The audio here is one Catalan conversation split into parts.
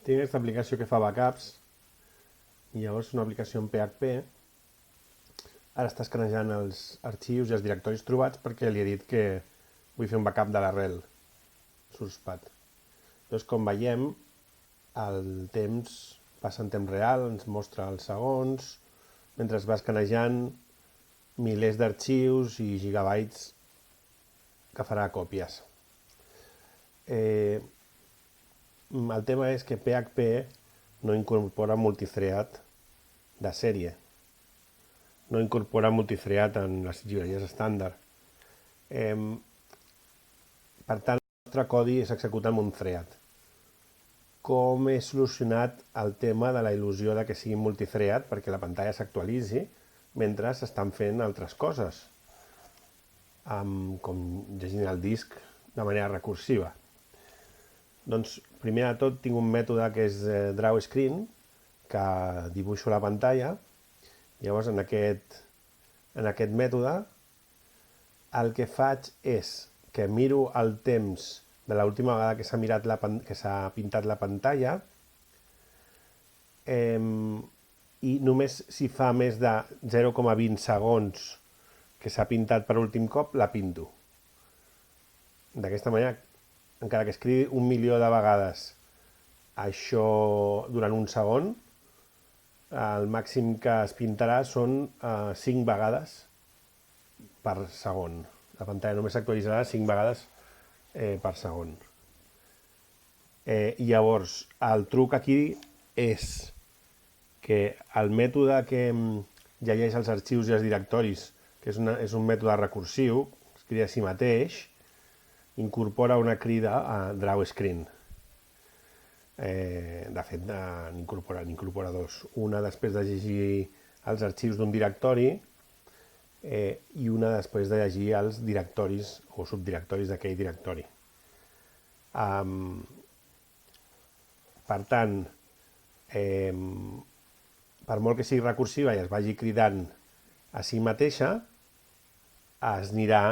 Tinc aquesta aplicació que fa backups i llavors és una aplicació en PHP. Ara està escanejant els arxius i els directoris trobats perquè li he dit que vull fer un backup de l'arrel sourcepad. Llavors, com veiem, el temps passa en temps real, ens mostra els segons, mentre es va escanejant milers d'arxius i gigabytes que farà còpies. El tema és que PHP no incorpora multithread de sèrie. No incorpora multithread en les llibreries estàndard. Per tant, el nostre codi és executat amb un thread. Com he solucionat el tema de la il·lusió de que sigui multithread perquè la pantalla s'actualitzi mentre s'estan fent altres coses, com llegint el disc de manera recursiva. Doncs, primer de tot, tinc un mètode que és drawScreen, que dibuixo la pantalla. Llavors, en aquest mètode, el que faig és que miro el temps de l'última vegada que s'ha pintat la pantalla i només si fa més de 0,20 segons que s'ha pintat per últim cop, la pinto. D'aquesta manera, encara que escrigui 1 milió de vegades això durant un segon, el màxim que es pintarà són 5 vegades per segon. La pantalla només s'actualitzarà 5 vegades per segon. I llavors, el truc aquí és que el mètode que llegeix els arxius i els directoris, que és un mètode recursiu, es crida a si mateix, incorpora una crida a drawScreen. De fet, n'incorpora dos. Una després de llegir els arxius d'un directori i una després de llegir els directoris o subdirectoris d'aquell directori. Per tant, per molt que sigui recursiva i es vagi cridant a si mateixa, es anirà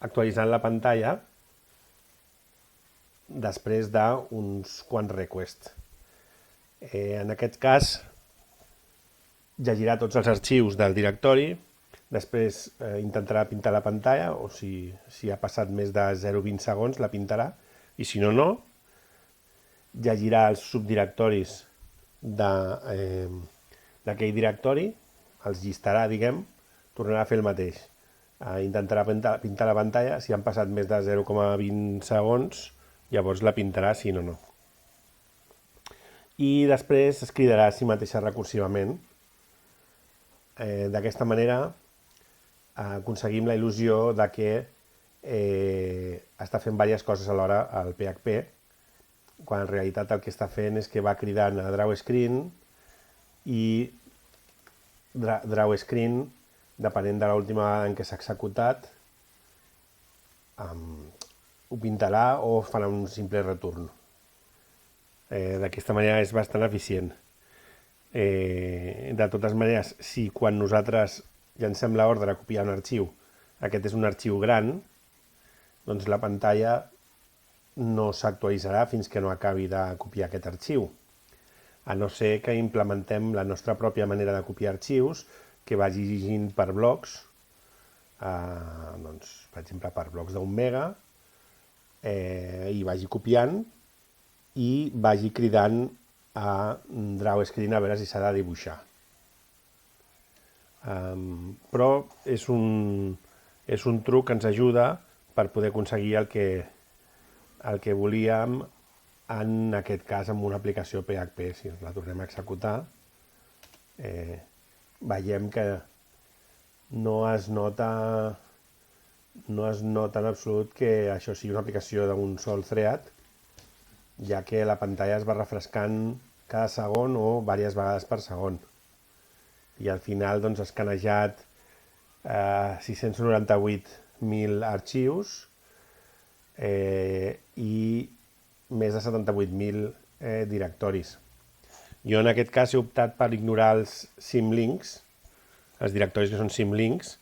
actualitzant la pantalla després d'uns quants requests. En aquest cas, llegirà tots els arxius del directori, després intentarà pintar la pantalla, o si ha passat més de 0,20 segons la pintarà, i si no, no. Llegirà els subdirectoris d'aquell directori, els llistarà, diguem, tornarà a fer el mateix. Intentarà pintar la pantalla, si han passat més de 0,20 segons, llavors la pintarà, si no, no. I després es cridarà a si mateixa recursivament. D'aquesta manera aconseguim la il·lusió de que està fent diverses coses alhora al PHP, quan en realitat el que està fent és que va cridant a drawScreen i drawScreen, depenent de l'última vegada en què s'ha executat, ho pintarà o farà un simple return. D'aquesta manera és bastant eficient. De totes maneres, si quan nosaltres llancem l'ordre de copiar un arxiu, aquest és un arxiu gran, doncs la pantalla no s'actualitzarà fins que no acabi de copiar aquest arxiu, a no ser que implementem la nostra pròpia manera de copiar arxius, que vagi llegint per blocs, doncs, per exemple, per blocs d'1 mega, i vagi copiant i vagi cridant a drawScreen a veure si s'ha de dibuixar. Però és un truc que ens ajuda per poder aconseguir el que volíem, en aquest cas amb una aplicació PHP. Si la tornem a executar, veiem que no es nota en absolut que això sigui una aplicació d'un sol thread, ja que la pantalla es va refrescant cada segon o diverses vegades per segon. I al final doncs, ha escanejat 698.000 arxius i més de 78.000 directoris. Jo en aquest cas he optat per ignorar els symlinks, els directoris que són symlinks,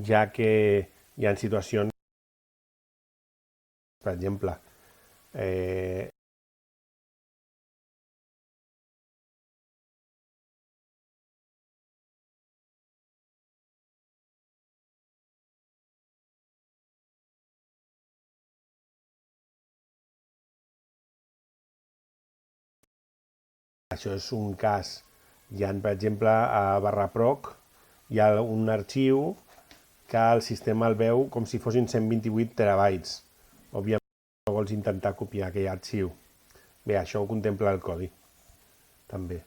ja que hi ha situacions, per exemple, Això és un cas. Hi ha, per exemple, a /proc hi ha un arxiu que el sistema el veu com si fossin 128 terabytes. Òbviament, no vols intentar copiar aquell arxiu. Bé, això ho contempla el codi, també.